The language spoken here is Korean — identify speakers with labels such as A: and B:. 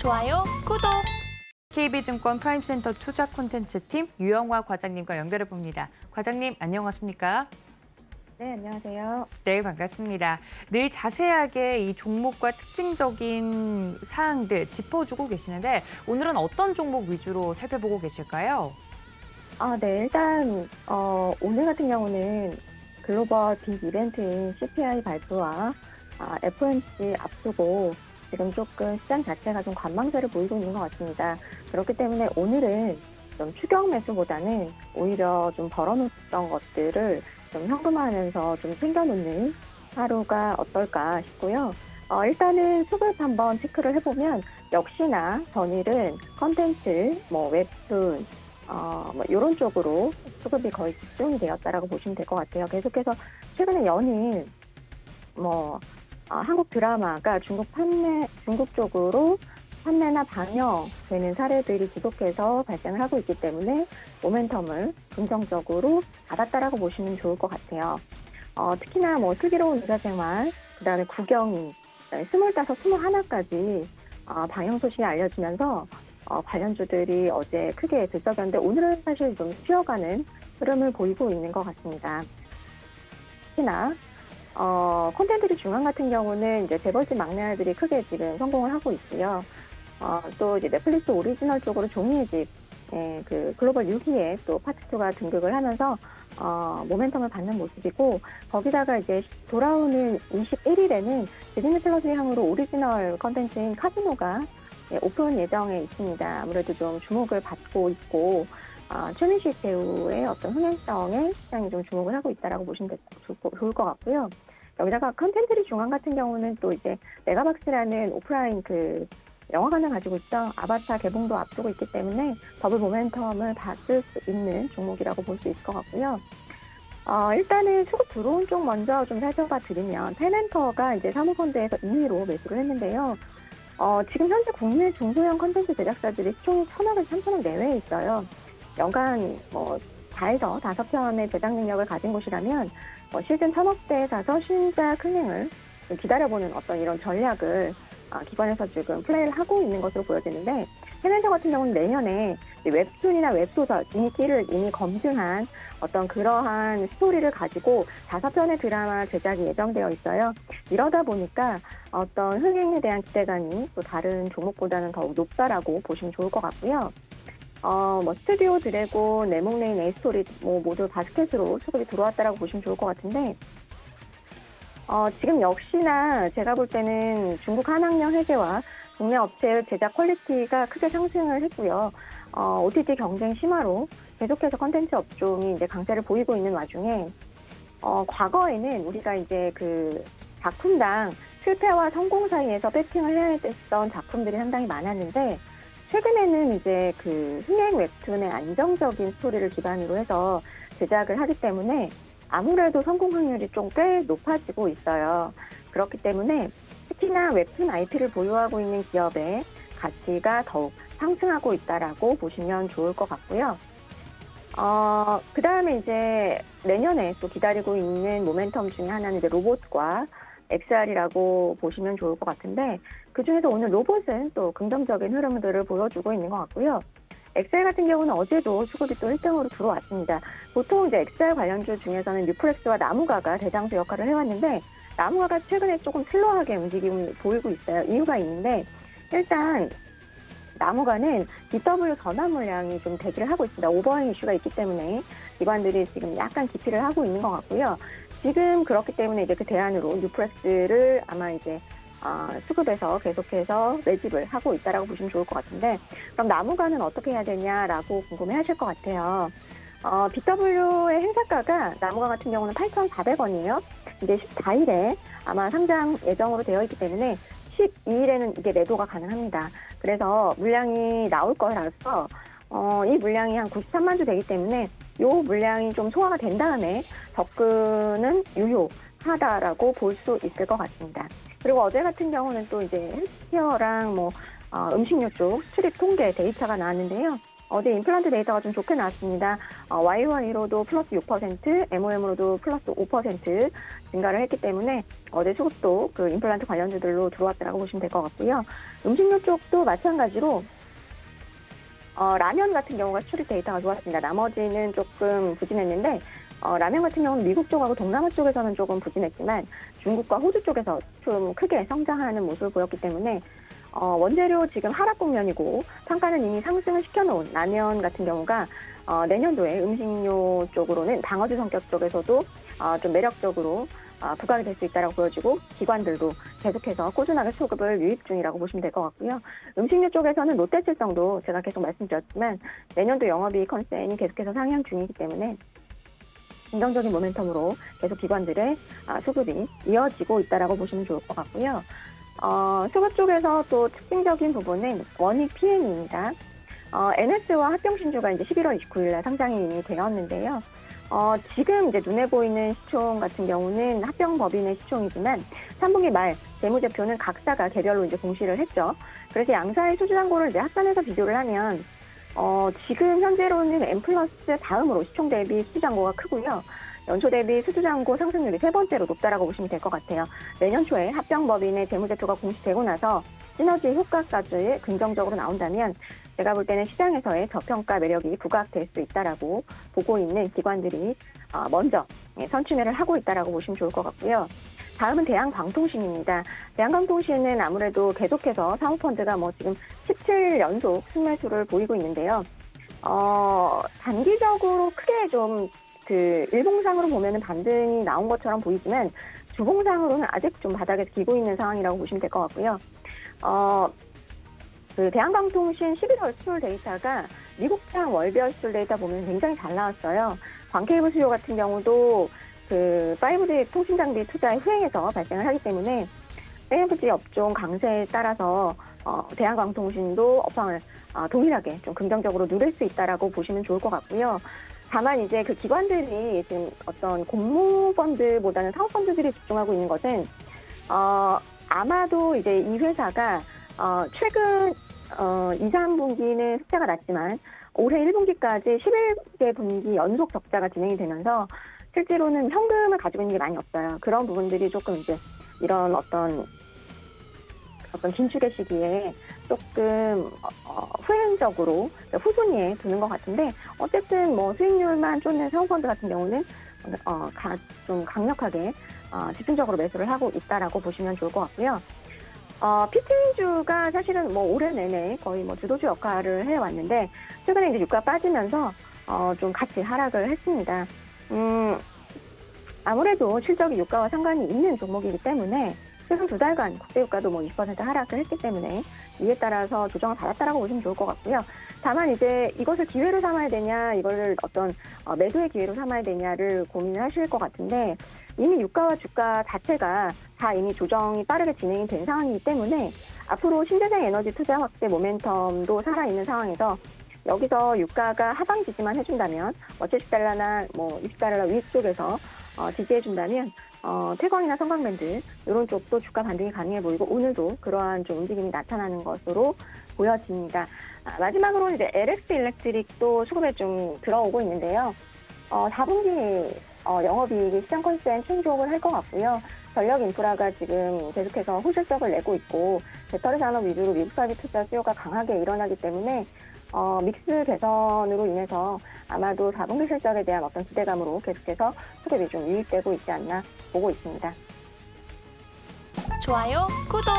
A: 좋아요, 구독!
B: KB증권 프라임센터 투자 콘텐츠팀 유영화 과장님과 연결해 봅니다. 과장님, 안녕하십니까?
C: 네, 안녕하세요.
B: 네, 반갑습니다. 늘 자세하게 이 종목과 특징적인 사항들 짚어주고 계시는데 오늘은 어떤 종목 위주로 살펴보고 계실까요?
C: 네, 일단 오늘 같은 경우는 글로벌 빅 이벤트인 CPI 발표와 FOMC 앞두고 지금 조금 시장 자체가 좀 관망세를 보이고 있는 것 같습니다. 그렇기 때문에 오늘은 좀 추격 매수보다는 오히려 좀 벌어놓던 것들을 좀 현금화하면서 좀 챙겨놓는 하루가 어떨까 싶고요. 일단은 수급 한번 체크를 해보면 역시나 전일은 컨텐츠, 웹툰, 이런 쪽으로 수급이 거의 집중이 되었다라고 보시면 될 것 같아요. 계속해서 최근에 연일 한국 드라마가 중국 쪽으로 판매나 방영되는 사례들이 지속해서 발생을 하고 있기 때문에 모멘텀을 긍정적으로 받았다라고 보시면 좋을 것 같아요. 특히나 슬기로운 의사생활, 그다음에 구경이, 25, 21까지 방영 소식이 알려지면서 관련주들이 어제 크게 들썩였는데 오늘은 사실 좀 쉬어가는 흐름을 보이고 있는 것 같습니다. 특히나 콘텐츠 중앙 같은 경우는 이제 재벌집 막내 아들이 크게 지금 성공을 하고 있고요. 또 이제 넷플릭스 오리지널 쪽으로 종이의 집, 그 글로벌 6위에 또 파트 2가 등극을 하면서 모멘텀을 받는 모습이고, 거기다가 이제 돌아오는 21일에는 디즈니 플러스 향으로 오리지널 컨텐츠인 카지노가 오픈 예정에 있습니다. 아무래도 좀 주목을 받고 있고, 최민식 배우의 어떤 흥행성에 시장이 좀 주목을 하고 있다라고 보시면 좋을 것 같고요. 여기다가 컨텐츠 중앙 같은 경우는 또 이제 메가박스라는 오프라인 그 영화관을 가지고 있죠. 아바타 개봉도 앞두고 있기 때문에 더블 모멘텀을 받을 수 있는 종목이라고 볼 수 있을 것 같고요. 일단은 수급 들어온 쪽 먼저 좀 살펴봐 드리면 페멘터가 이제 사모펀드에서 2위로 매수를 했는데요. 지금 현재 국내 중소형 컨텐츠 제작사들이 총 1,000억에서 3,000억 내외에 있어요. 연간 4에서 5편의 제작 능력을 가진 곳이라면 시즌 1,000억대에 가서 신작 흥행을 기다려보는 어떤 이런 전략을 기관에서 지금 플레이를 하고 있는 것으로 보여지는데, 페멘터 같은 경우는 내년에 웹툰이나 웹소설 인기를 이미 검증한 어떤 그러한 스토리를 가지고 5편의 드라마 제작이 예정되어 있어요. 이러다 보니까 어떤 흥행에 대한 기대감이 또 다른 종목보다는 더욱 높다라고 보시면 좋을 것 같고요. 스튜디오 드래곤, 네몽레인, 에이스토리 모두 바스켓으로 수급이 들어왔다라고 보시면 좋을 것 같은데, 지금 역시나 제가 볼 때는 중국 한학령 해제와 국내 업체의 제작 퀄리티가 크게 상승을 했고요. OTT 경쟁 심화로 계속해서 컨텐츠 업종이 이제 강세를 보이고 있는 와중에, 과거에는 우리가 이제 그 작품당 실패와 성공 사이에서 배팅을 해야 됐던 작품들이 상당히 많았는데, 최근에는 이제 그 흥행 웹툰의 안정적인 스토리를 기반으로 해서 제작을 하기 때문에 아무래도 성공 확률이 좀 꽤 높아지고 있어요. 그렇기 때문에 특히나 웹툰 IP를 보유하고 있는 기업의 가치가 더욱 상승하고 있다라고 보시면 좋을 것 같고요. 그 다음에 이제 내년에 또 기다리고 있는 모멘텀 중에 하나는 이제 로봇과 XR이라고 보시면 좋을 것 같은데, 그중에서 오늘 로봇은 또 긍정적인 흐름들을 보여주고 있는 것 같고요. XR 같은 경우는 어제도 수급이 또 1등으로 들어왔습니다. 보통 이제 XR 관련주 중에서는 뉴프렉스와 나무가가 대장주 역할을 해왔는데, 나무가가 최근에 조금 슬로우하게 움직임을 보이고 있어요. 이유가 있는데, 일단 나무가는 BW 전환 물량이 좀 대기를 하고 있습니다. 오버행 이슈가 있기 때문에 기관들이 지금 약간 기피를 하고 있는 것 같고요. 지금 그렇기 때문에 이제 그 대안으로 뉴프렉스를 아마 이제 수급에서 계속해서 매집을 하고 있다라고 보시면 좋을 것 같은데, 그럼 나무가는 어떻게 해야 되냐라고 궁금해하실 것 같아요. BW의 행사가가 나무가 같은 경우는 8,400원이에요. 이제 14일에 아마 상장 예정으로 되어 있기 때문에 12일에는 이게 매도가 가능합니다. 그래서 물량이 나올 거라서 이 물량이 한 93만 주 되기 때문에 이 물량이 좀 소화가 된 다음에 접근은 유효하다라고 볼 수 있을 것 같습니다. 그리고 어제 같은 경우는 또 이제 헬스케어랑 음식료 쪽 수출입 통계 데이터가 나왔는데요. 어제 임플란트 데이터가 좀 좋게 나왔습니다. YOY로도 플러스 6%, MOM으로도 플러스 5% 증가를 했기 때문에 어제 수급도 그 임플란트 관련주들로 들어왔다고 보시면 될 것 같고요. 음식료 쪽도 마찬가지로 라면 같은 경우가 수출입 데이터가 좋았습니다. 나머지는 조금 부진했는데 라면 같은 경우는 미국 쪽하고 동남아 쪽에서는 조금 부진했지만 중국과 호주 쪽에서 좀 크게 성장하는 모습을 보였기 때문에 원재료 지금 하락 국면이고 단가는 이미 상승을 시켜놓은 라면 같은 경우가 내년도에 음식료 쪽으로는 방어주 성격 쪽에서도 좀 매력적으로 부각이 될 수 있다고 보여지고 기관들도 계속해서 꾸준하게 수급을 유입 중이라고 보시면 될 것 같고요. 음식료 쪽에서는 롯데칠성도 제가 계속 말씀드렸지만 내년도 영업이익 컨센이 계속해서 상향 중이기 때문에 긍정적인 모멘텀으로 계속 기관들의 수급이 이어지고 있다고 보시면 좋을 것 같고요. 수급 쪽에서 또 특징적인 부분은 원익 PM입니다. NS와 합병신주가 이제 11월 29일에 상장이 이미 되었는데요. 지금 이제 눈에 보이는 시총 같은 경우는 합병법인의 시총이지만 3분기 말 재무제표는 각사가 개별로 이제 공시를 했죠. 그래서 양사의 수주잔고를 이제 합산해서 비교를 하면 지금 현재로는 M+ 다음으로 시총 대비 수주잔고가 크고요. 연초 대비 수주잔고 상승률이 세 번째로 높다라고 보시면 될 것 같아요. 내년 초에 합병법인의 재무제표가 공시되고 나서 시너지 효과까지 긍정적으로 나온다면 제가 볼 때는 시장에서의 저평가 매력이 부각될 수 있다라고 보고 있는 기관들이 먼저 선취매를 하고 있다라고 보시면 좋을 것 같고요. 다음은 대한광통신입니다. 대한광통신은 아무래도 계속해서 사모펀드가 지금 17연속 순매수를 보이고 있는데요. 단기적으로 크게 좀 일봉상으로 보면은 반등이 나온 것처럼 보이지만 주봉상으로는 아직 좀 바닥에서 기고 있는 상황이라고 보시면 될 것 같고요. 그 대한광통신 11월 수출 데이터가 미국장 월별 수출 데이터 보면 굉장히 잘 나왔어요. 광케이블 수요 같은 경우도 그 5G 통신 장비 투자의 후행에서 발생을 하기 때문에 5G 업종 강세에 따라서 대한광통신도 업황을 동일하게 좀 긍정적으로 누릴 수 있다라고 보시면 좋을 것 같고요. 다만 이제 그 기관들이 지금 어떤 공모펀드보다는 사모펀드들이 집중하고 있는 것은 아마도 이제 이 회사가 최근 2, 3분기는 흑자가 났지만 올해 1분기까지 11개 분기 연속 적자가 진행이 되면서 실제로는 현금을 가지고 있는 게 많이 없어요. 그런 부분들이 조금 이제 이런 어떤 긴축의 시기에 조금 후행적으로 후순위에 두는 것 같은데 어쨌든 수익률만 쫓는 사모펀드 같은 경우는 좀 강력하게 집중적으로 매수를 하고 있다라고 보시면 좋을 것 같고요. 피트인주가 사실은 올해 내내 거의 주도주 역할을 해왔는데 최근에 이제 유가 빠지면서 좀 같이 하락을 했습니다. 아무래도 실적이 유가와 상관이 있는 종목이기 때문에 최근 2달간 국제유가도 20% 하락을 했기 때문에 이에 따라서 조정을 받았다라고 보시면 좋을 것 같고요. 다만 이제 이것을 기회로 삼아야 되냐, 이걸 어떤 매도의 기회로 삼아야 되냐를 고민을 하실 것 같은데 이미 유가와 주가 자체가 다 이미 조정이 빠르게 진행이 된 상황이기 때문에 앞으로 신재생 에너지 투자 확대 모멘텀도 살아있는 상황에서 여기서 유가가 하방 지지만 해준다면 70달러나 60달러 위쪽에서 지지해준다면 태광이나 성광밴드 이런 쪽도 주가 반등이 가능해 보이고 오늘도 그러한 좀 움직임이 나타나는 것으로 보여집니다. 마지막으로 이제 LX 일렉트릭도 수급에 좀 들어오고 있는데요. 4분기 영업이익이 시장 컨센 충족을 할 것 같고요. 전력 인프라가 지금 계속해서 호실적을 내고 있고 배터리 산업 위주로 미국 사비 투자 수요가 강하게 일어나기 때문에 믹스 개선으로 인해서 아마도 4분기 실적에 대한 어떤 기대감으로 계속해서 수급이 좀 유입되고 있지 않나 보고 있습니다.
A: 좋아요, 구독!